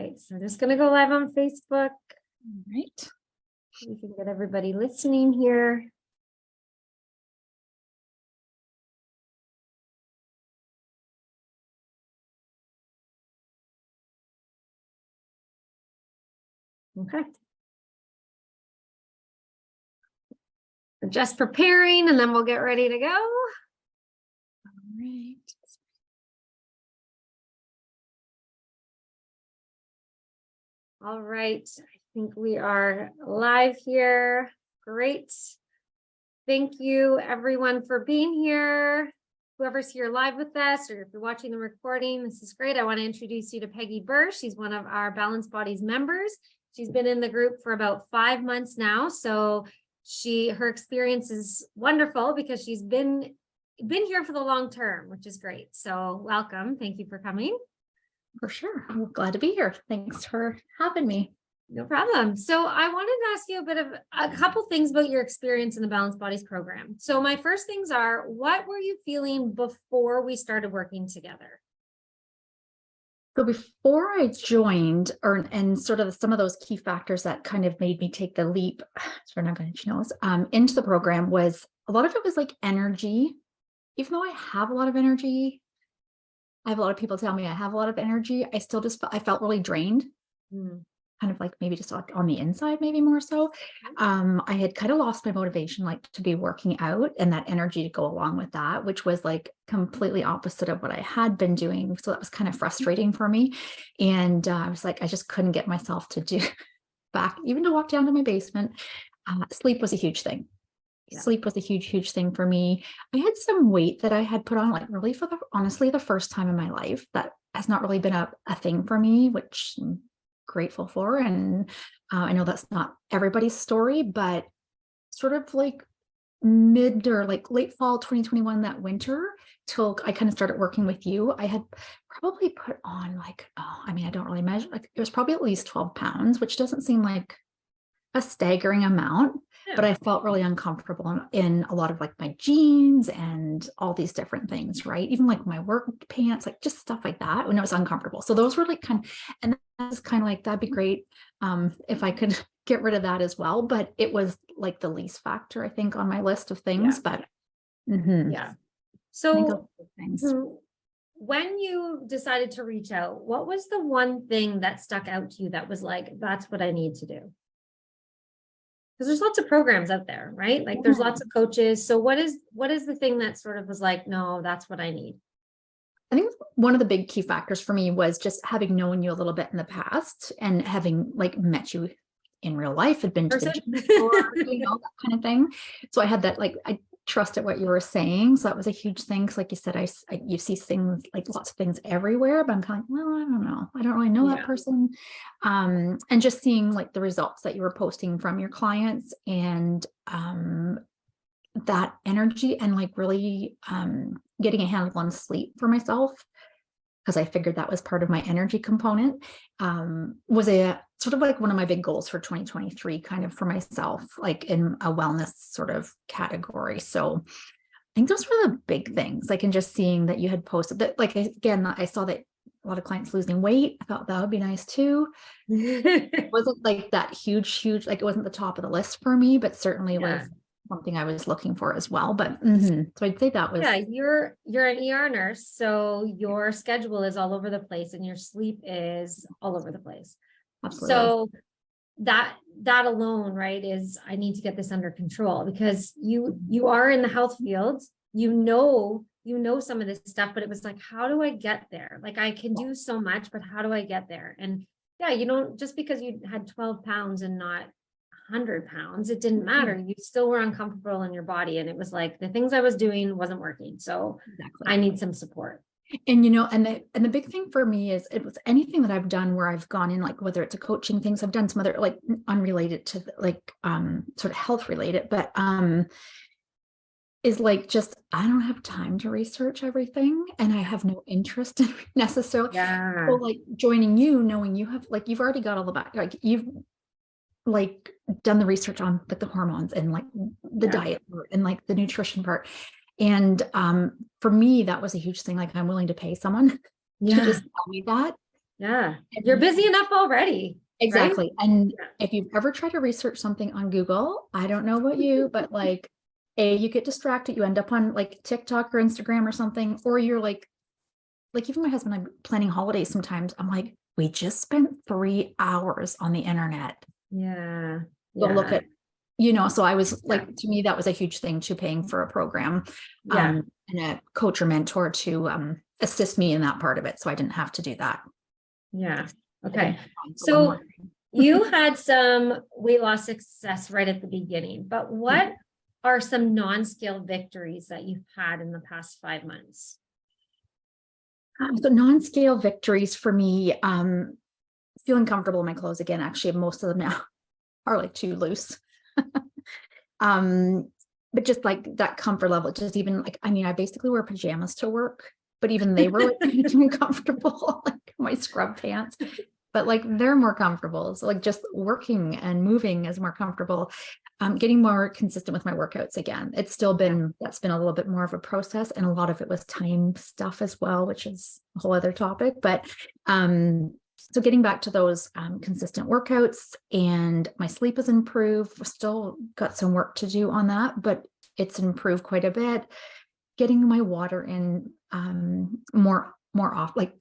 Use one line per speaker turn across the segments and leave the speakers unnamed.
right, so just going to go live on Facebook.
All right.
We can get everybody listening here. Okay. We're just preparing and then we'll get ready to go.
All right.
All right, I think we are live here. Great. Thank you everyone for being here. Whoever's here live with us, or if you're watching the recording, this is great. I want to introduce you to Peggy Burr. She's one of our Balanced Bodies members. She's been in the group for about 5 months now. So her experience is wonderful because she's been here for the long term, which is great. So welcome. Thank you for coming.
For sure. I'm glad to be here. Thanks for having me.
No problem. So I wanted to ask you a couple things about your experience in the Balanced Bodies program. So my first things are, what were you feeling before we started working together?
So before I joined, and sort of some of those key factors that kind of made me take the leap, so I'm not going to know, into the program, was a lot of it was like energy. Even though I have a lot of energy, I have a lot of people tell me I have a lot of energy, I felt really drained. Kind of like maybe just on the inside, maybe more so. I had kind of lost my motivation, like to be working out and that energy to go along with that, which was like completely opposite of what I had been doing. So that was kind of frustrating for me. And I was like, I just couldn't get myself to do even to walk down to my basement. Sleep was a huge thing. Yeah. Sleep was a huge thing for me. I had some weight that I had put on, like really honestly, the first time in my life. That has not really been a thing for me, which I'm grateful for. And I know that's not everybody's story, but sort of like mid or like late fall 2021, that winter, till I kind of started working with you, I had probably put on like, I don't really measure, like it was probably at least 12 pounds, which doesn't seem like a staggering amount. But I felt really uncomfortable in a lot of like my jeans and all these different things, right? Even like my work pants, like just stuff like that when it was uncomfortable. So those were like and that's kind of like, that'd be great if I could get rid of that as well. But it was like the least factor, I think, on my list of things.
Yeah.
But
yeah. So when you decided to reach out, what was the one thing that stuck out to you that was like, that's what I need to do? Because there's lots of programs out there, right? Like there's lots of coaches. So what is the thing that sort of was like, no, that's what I need?
I think one of the big key factors for me was just having known you a little bit in the past and having like met you in real life, had been to the gym before, that kind of thing. So I had that, like, I trusted what you were saying. So that was a huge thing. Cause like you said, you see things, like lots of things everywhere, but I'm kind of like, well, I don't know. I don't really know that person. And just seeing like the results that you were posting from your clients and that energy and like really getting a handle on sleep for myself, because I figured that was part of my energy component, was a sort of like one of my big goals for 2023, kind of for myself, like in a wellness sort of category. So I think those were the big things, like in just seeing that you had posted that, like, again, I saw that a lot of clients losing weight. I thought that would be nice too. It wasn't like that huge, like it wasn't the top of the list for me, but certainly was something I was looking for as well. But so I'd say that was.
Yeah, you're an ER nurse, so your schedule is all over the place and your sleep is all over the place. Absolutely. So that alone, right, is I need to get this under control, because you are in the health field, you know some of this stuff, but it was like, how do I get there? Like I can do so much, but how do I get there? And yeah, you don't, just because you had 12 pounds and not 100 pounds, it didn't matter. You still were uncomfortable in your body. And it was like, the things I was doing wasn't working. So exactly. I need some support.
And, and the big thing for me is, it was anything that I've done where I've gone in, like, whether it's a coaching things, I've done some other, like, unrelated to like, sort of health related, but, is like, just, I don't have time to research everything and I have no interest in necessarily. So like joining you, knowing you have, like, you've already got all the back, like you've like done the research on like the hormones and like the diet part and like the nutrition part. And for me, that was a huge thing. Like, I'm willing to pay someone to just tell me that.
Yeah. You're busy enough already.
Exactly.
Right?
And
Yeah.
if you've ever tried to research something on Google, I don't know about you, but like, you get distracted, you end up on like TikTok or Instagram or something, or you're like even my husband, I'm planning holidays sometimes. I'm like, we just spent 3 hours on the internet.
Yeah.
Go look
Yeah.
at, so I was like, to me, that was a huge thing to paying for a program,
Yeah.
and a coach or mentor to assist me in that part of it. So I didn't have to do that.
Yeah.
I didn't
Okay.
have time for one
So
more thing.
you had some weight loss success right at the beginning, but what are some non-scale victories that you've had in the past 5 months?
So non-scale victories for me, feeling comfortable in my clothes again. Actually, most of them now are like too loose. But just like that comfort level, just even like, I mean, I basically wear pajamas to work, but even they were like uncomfortable, like my scrub pants, but like they're more comfortable. So like just working and moving is more comfortable. Getting more consistent with my workouts again. It's still been, that's been a little bit more of a process, and a lot of it was time stuff as well, which is a whole other topic. But so getting back to those consistent workouts, and my sleep has improved. We've still got some work to do on that, but it's improved quite a bit. Getting my water in more off, like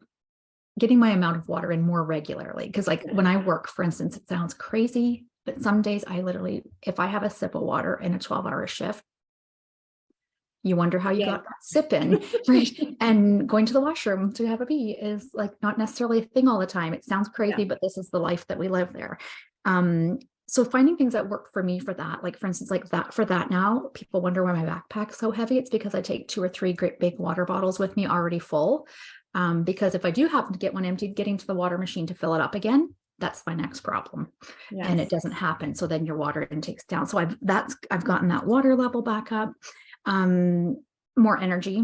getting my amount of water in more regularly. Because like when I work, for instance, it sounds crazy, but some days I literally, if I have a sip of water in a 12-hour shift, you wonder how you got that sip in, right? And going to the washroom to have a pee is like not necessarily a thing all the time. It sounds crazy, but this is the life that we live there. So finding things that work for me for that, like for instance, like that for that now, people wonder why my backpack's so heavy. It's because I take 2 or 3 great big water bottles with me already full. Because if I do happen to get one emptied, getting to the water machine to fill it up again, that's my next problem.
Yes.
And it doesn't happen. So then your water intake's down. So I've gotten that water level back up. More energy.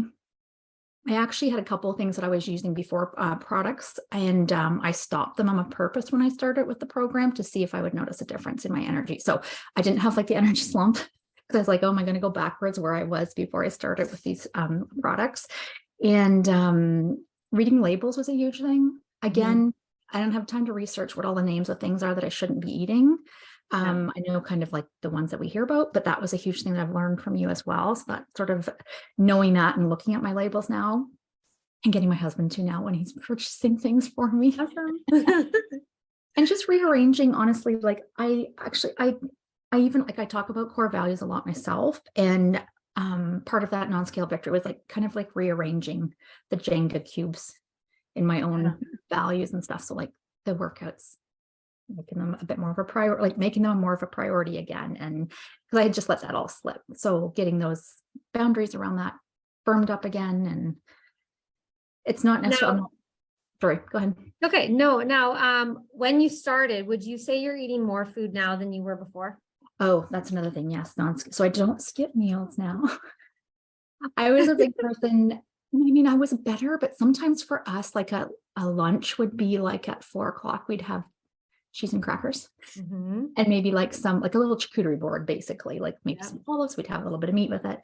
I actually had a couple of things that I was using before, products, and I stopped them on purpose when I started with the program to see if I would notice a difference in my energy. So I didn't have like the energy slump, because I was like, oh, am I going to go backwards where I was before I started with these products? And reading labels was a huge thing. Again, I don't have time to research what all the names of things are that I shouldn't be eating. I know kind of like the ones that we hear about, but that was a huge thing that I've learned from you as well. So that sort of knowing that and looking at my labels now, and getting my husband to now when he's purchasing things for me.
Awesome.
And just rearranging, honestly, like I even like I talk about core values a lot myself. And part of that non-scale victory was like kind of like rearranging the Jenga cubes in my own values and stuff. So like the workouts, making them a bit more of a priority, like making them more of a priority again. And because I had just let that all slip. So getting those boundaries around that firmed up again. And it's not necessarily, sorry, go ahead.
Okay. No, now, when you started, would you say you're eating more food now than you were before?
Oh, that's another thing. Yes. So I don't skip meals now. I was a big person. I mean, I was better, but sometimes for us, like a lunch would be like at 4:00, we'd have cheese and crackers, and maybe like like a little charcuterie board, basically, like maybe some olives. We'd have a little bit of meat with it.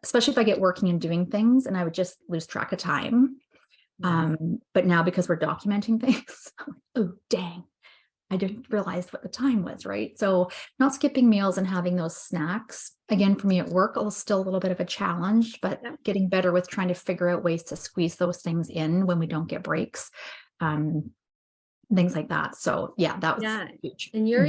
Especially if I get working and doing things, and I would just lose track of time. But now, because we're documenting things, I'm like, oh, dang, I didn't realize what the time was, right? So not skipping meals and having those snacks, again, for me at work, it's still a little bit of a challenge, but getting better with trying to figure out ways to squeeze those things in when we don't get breaks. Things like that. So yeah, that was huge.
And you're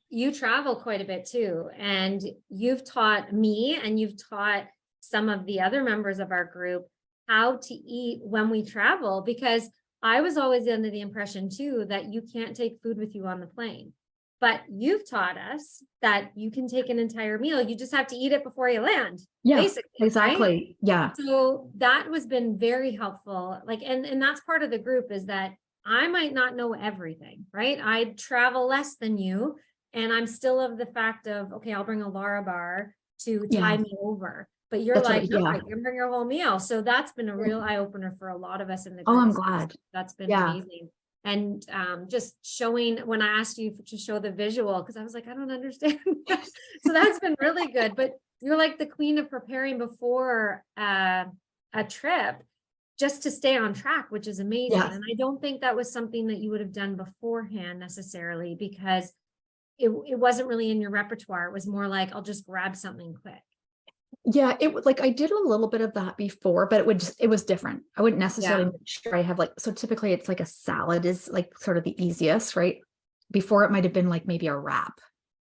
you travel quite a bit too. And you've taught me, and you've taught some of the other members of our group how to eat when we travel, because I was always under the impression too that you can't take food with you on the plane. But you've taught us that you can take an entire meal. You just have to eat it before you land.
Yeah,
basically,
exactly.
Right?
Yeah.
So that has been very helpful. Like, and that's part of the group, is that I might not know everything, right? I travel less than you, and I'm still of the fact of, okay, I'll bring a Lara bar to tie me over. But you're like, no, you can bring your whole meal. So that's been a real eye opener for a lot of us in the group.
Oh, I'm glad.
That's been amazing. And just showing, when I asked you to show the visual, because I was like, I don't understand. So that's been really good. But you're like the queen of preparing before a trip. just to stay on track, which is amazing.
Yes.
And I don't think that was something that you would have done beforehand necessarily, because it wasn't really in your repertoire. It was more like, I'll just grab something quick.
Yeah, it was like I did a little bit of that before, but it was different. I wouldn't necessarily make sure I have like, so typically it's like a salad is like sort of the easiest, right? Before it might have been like maybe a wrap,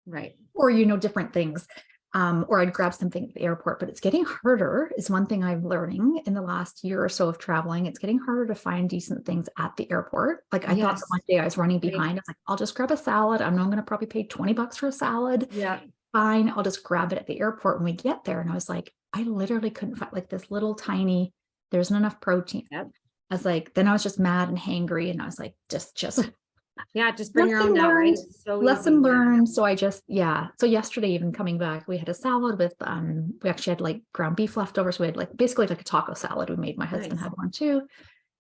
Right.
or different things. Or I'd grab something at the airport, but it's getting harder is one thing I'm learning in the last year or so of traveling. It's getting harder to find decent things at the airport. Like I thought that one day I was running behind. I was like, I'll just grab a salad. I'm not going to probably pay $20 for a salad.
Yeah.
Fine. I'll just grab it at the airport when we get there. And I was like, I literally couldn't find like this little tiny, there isn't enough protein.
Yep.
I was like, then I was just mad and hangry. And I was like, just
yeah, just bring your own now, right? So
lesson learned. So I just, so yesterday, even coming back, we had a salad with, we actually had like ground beef leftovers. We had like basically like a taco salad. We made, my husband had one too.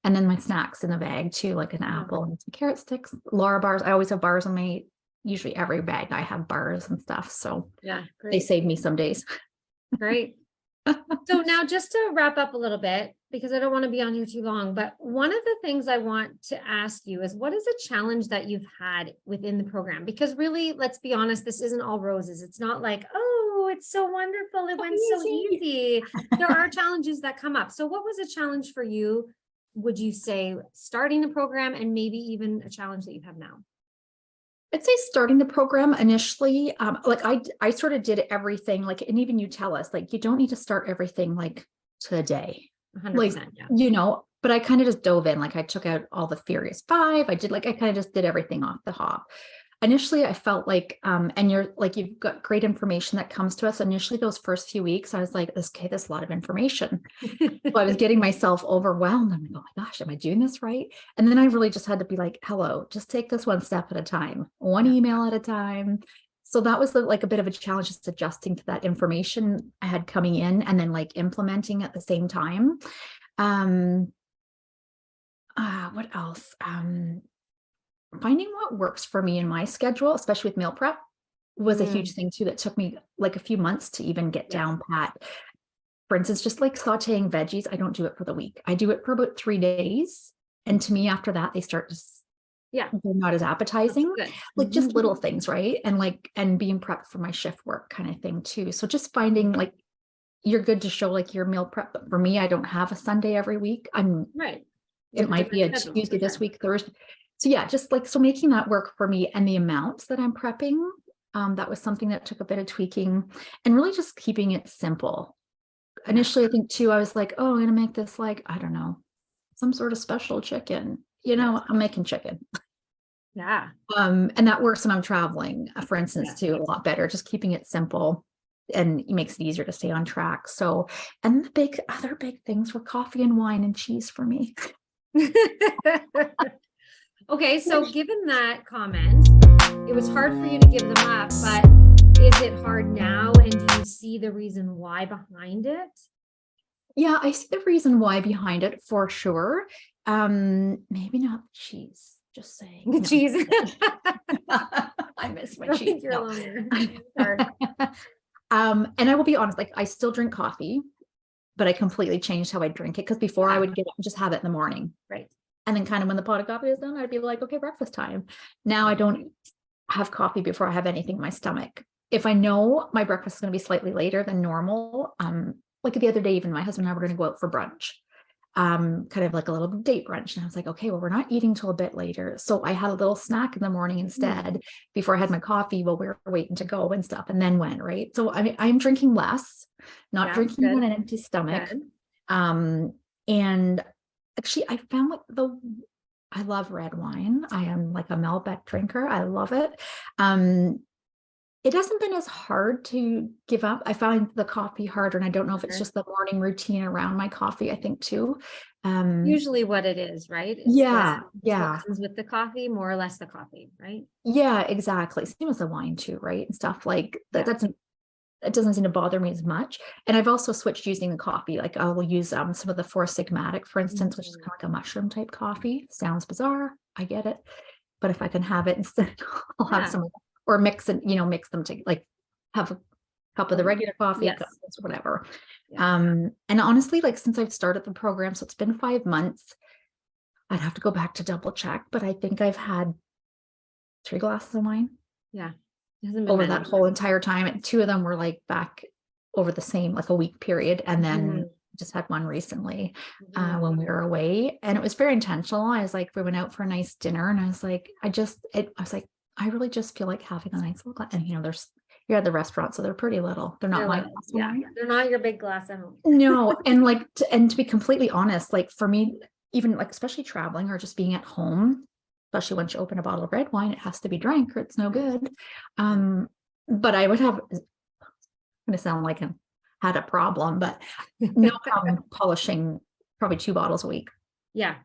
And then my snacks in the bag too, like an apple and some carrot sticks, Laura bars. I always have bars in my, usually every bag I have bars and stuff. So
yeah,
they save me some days.
Great. So now just to wrap up a little bit, because I don't want to be on here too long, but one of the things I want to ask you is, what is a challenge that you've had within the program? Because really, let's be honest, this isn't all roses. It's not like, oh, it's so wonderful, it went so easy. There are challenges that come up. So what was a challenge for you, would you say, starting the program, and maybe even a challenge that you have now?
I'd say starting the program initially, like I sort of did everything, like, and even you tell us, like, you don't need to start everything like today,
100%,
like,
yeah.
But I kind of just dove in, like I took out all the Furious 5. I kind of just did everything off the hop. Initially, I felt like, and you're like, you've got great information that comes to us. Initially, those first few weeks, I was like, okay, there's a lot of information. So I was getting myself overwhelmed. I'm like, oh my gosh, am I doing this right? And then I really just had to be like, hello, just take this one step at a time, one email at a time. So that was like a bit of a challenge, just adjusting to that information I had coming in and then like implementing at the same time. What else? Finding what works for me in my schedule, especially with meal prep, was a huge thing too. That took me like a few months to even get down pat. For instance, just like sauteing veggies, I don't do it for the week. I do it for about 3 days. And to me, after that, they start to, they're not as appetizing, like just little things, right? And being prepped for my shift work kind of thing too. So just finding like, you're good to show like your meal prep. But for me, I don't have a Sunday every week. It might be a Tuesday this week, Thursday. So yeah, just like, so making that work for me, and the amounts that I'm prepping, that was something that took a bit of tweaking, and really just keeping it simple. Initially, I think too, I was like, oh, I'm going to make this like, I don't know, some sort of special chicken, I'm making chicken.
Yeah.
And that works when I'm traveling, for instance, too, a lot better, just keeping it simple, and it makes it easier to stay on track. So, and the other big things were coffee and wine and cheese for me.
Okay, so given that comment, it was hard for you to give them up, but is it hard now? And do you see the reason why behind it?
Yeah, I see the reason why behind it for sure. Maybe not cheese, just saying.
The cheese.
I miss my cheese.
You're alone there.
And I will be honest, like I still drink coffee, but I completely changed how I drink it, because before I would get up and just have it in the morning.
Right.
And then kind of when the pot of coffee is done, I'd be like, okay, breakfast time. Now I don't have coffee before I have anything in my stomach. If I know my breakfast is going to be slightly later than normal, like the other day, even my husband and I were going to go out for brunch, kind of like a little date brunch. And I was like, okay, well, we're not eating till a bit later. So I had a little snack in the morning instead, before I had my coffee while we were waiting to go and stuff, and then went, right. So I mean, I'm drinking less, not drinking on an empty stomach. And actually, I found like I love red wine. I am like a Malbec drinker. I love it. It hasn't been as hard to give up. I find the coffee harder, and I don't know if it's just the morning routine around my coffee, I think too.
Usually what it is, right? It's what comes with the coffee, more or less the coffee, right? Yeah,
exactly. Same as the wine too, right? And stuff like that. It doesn't seem to bother me as much. And I've also switched using the coffee. Like I will use some of the Four Sigmatic, for instance, which is kind of like a mushroom type coffee. Sounds bizarre. I get it. But if I can have it instead, I'll have some, or mix them to like have cup of the regular coffee,
Yes.
cup of this, whatever.
Yeah.
And honestly, like since I've started the program, so it's been 5 months, I'd have to go back to double check, but I think I've had 3 glasses of wine
Yeah. It hasn't been
over
many.
that whole entire time. And 2 of them were like back over the same, like a week period. And then just had one recently when we were away, and it was very intentional. I was like, we went out for a nice dinner and I was like, I was like, I really just feel like having a nice little glass. And you're at the restaurant, so they're pretty little. They're not my glass of wine.
They're not your big glass at home.
No. And like, to be completely honest, like for me, even like, especially traveling or just being at home, especially once you open a bottle of red wine, it has to be drank or it's no good. But I would have, it's going to sound like I had a problem, but no problem polishing probably 2 bottles a week.
Yeah.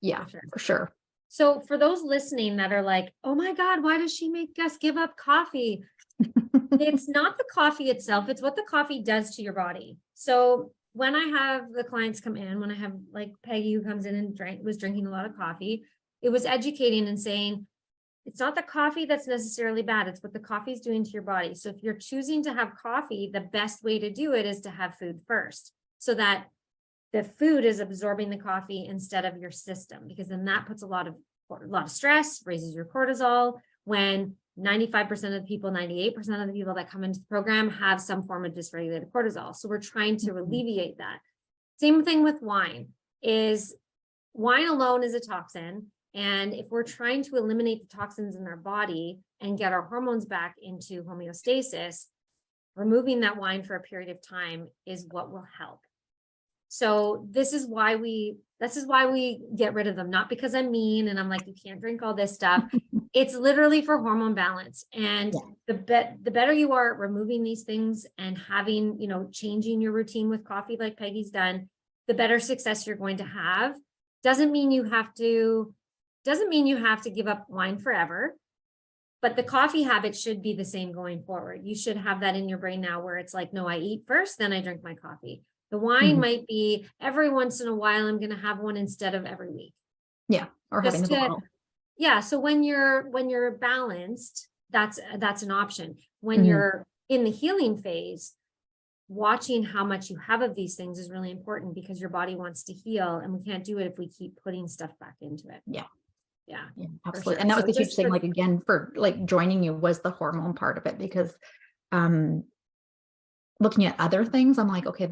Yeah, for sure.
So for those listening that are like, oh my God, why does she make us give up coffee? It's not the coffee itself, it's what the coffee does to your body. So when I have the clients come in, when I have like Peggy who comes in and was drinking a lot of coffee, it was educating and saying, it's not the coffee that's necessarily bad, it's what the coffee is doing to your body. So if you're choosing to have coffee, the best way to do it is to have food first, so that the food is absorbing the coffee instead of your system, because then that puts a lot of stress, raises your cortisol, when 95% of the people, 98% of the people that come into the program have some form of dysregulated cortisol. So we're trying to alleviate that. Same thing with wine. Wine alone is a toxin. And if we're trying to eliminate the toxins in our body and get our hormones back into homeostasis, removing that wine for a period of time is what will help. So this is why we get rid of them, not because I'm mean and I'm like, you can't drink all this stuff. It's literally for hormone balance. And the better you are at removing these things and having, changing your routine with coffee like Peggy's done, the better success you're going to have. Doesn't mean you have to give up wine forever, but the coffee habit should be the same going forward. You should have that in your brain now where it's like, no, I eat first, then I drink my coffee. The wine might be every once in a while, I'm going to have one instead of every week.
Yeah. Or having the bottle.
Yeah. So when you're balanced, that's an option. When you're in the healing phase, watching how much you have of these things is really important, because your body wants to heal, and we can't do it if we keep putting stuff back into it.
Yeah, absolutely.
Sure.
And that was
So
the huge thing, like, again, for like joining you was the hormone part of it, because looking at other things, I'm like, okay,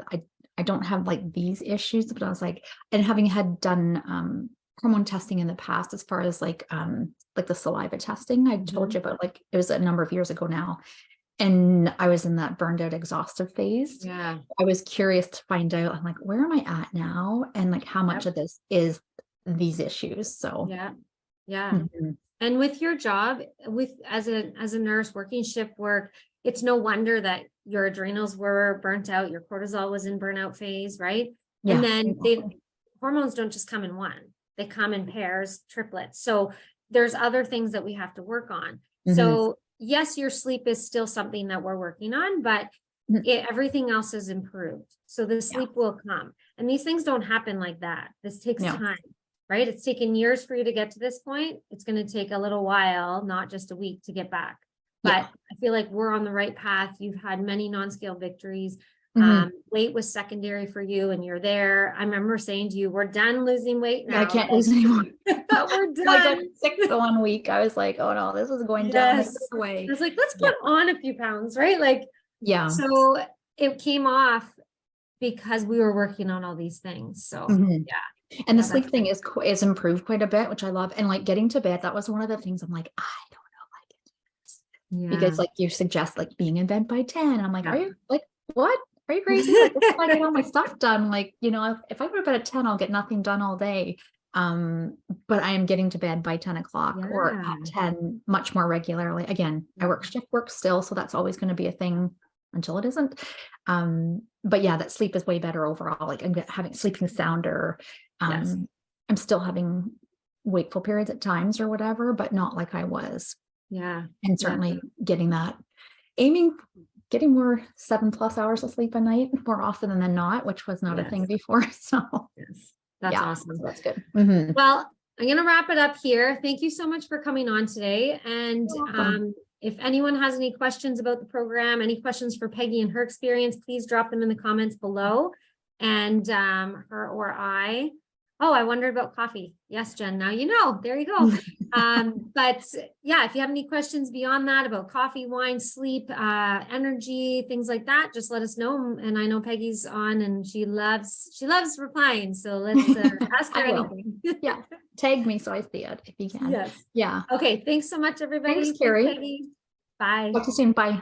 I don't have like these issues, but I was like, and having had done hormone testing in the past, as far as like the saliva testing I told you about, like it was a number of years ago now, and I was in that burned out, exhaustive phase.
Yeah,
I was curious to find out, I'm like, where am I at now, and like how much of this is these issues. So
yeah. And with your job, as a nurse working shift work, it's no wonder that your adrenals were burnt out, your cortisol was in burnout phase, right?
Yeah,
and then hormones don't just come in one, they come in pairs, triplets. So there's other things that we have to work on. So yes, your sleep is still something that we're working on, but everything else is improved. So the sleep will come. And these things don't happen like that. This takes time, right? It's taken years for you to get to this point. It's going to take a little while, not just a week, to get back. But I feel like we're on the right path. You've had many non-scale victories. Weight was secondary for you, and you're there. I remember saying to you, we're done losing weight now.
I can't lose anymore.
We're done.
Like I got sick the 1 week. I was like, oh no, this is going down the way.
I was like, let's put on a few pounds, right? Like, so it came off because we were working on all these things. So
and the sleep thing is improved quite a bit, which I love. And like getting to bed, that was one of the things I'm like, I don't know if I can do this. Because like you suggest like being in bed by 10. And I'm like, are you like, what? Are you crazy? Like, if I get all my stuff done, like, if I go to bed at 10, I'll get nothing done all day. But I am getting to bed by 10 o'clock or at 10 much more regularly. Again, I work shift work still, so that's always going to be a thing until it isn't. But yeah, that sleep is way better overall. Like I'm sleeping sounder. I'm still having wakeful periods at times or whatever, but not like I was.
Yeah.
And certainly getting more 7+ hours of sleep a night more often than not, which was not a thing before. So
that's awesome.
So that's good.
Well, I'm going to wrap it up here. Thank you so much for coming on today. And if anyone has any questions about the program, any questions for Peggy and her experience, please drop them in the comments below. And her or I. Oh, I wondered about coffee. Yes, Jen, now you know, there you go. But yeah, if you have any questions beyond that about coffee, wine, sleep, energy, things like that, just let us know. And I know Peggy's on and she loves replying. So let's ask her anything.
Yeah. Tag me so I see it if you can.
Yes.
Yeah.
Okay. Thanks so much, everybody.
Thanks, Carrie.
Peggy. Bye.
Talk to you soon. Bye.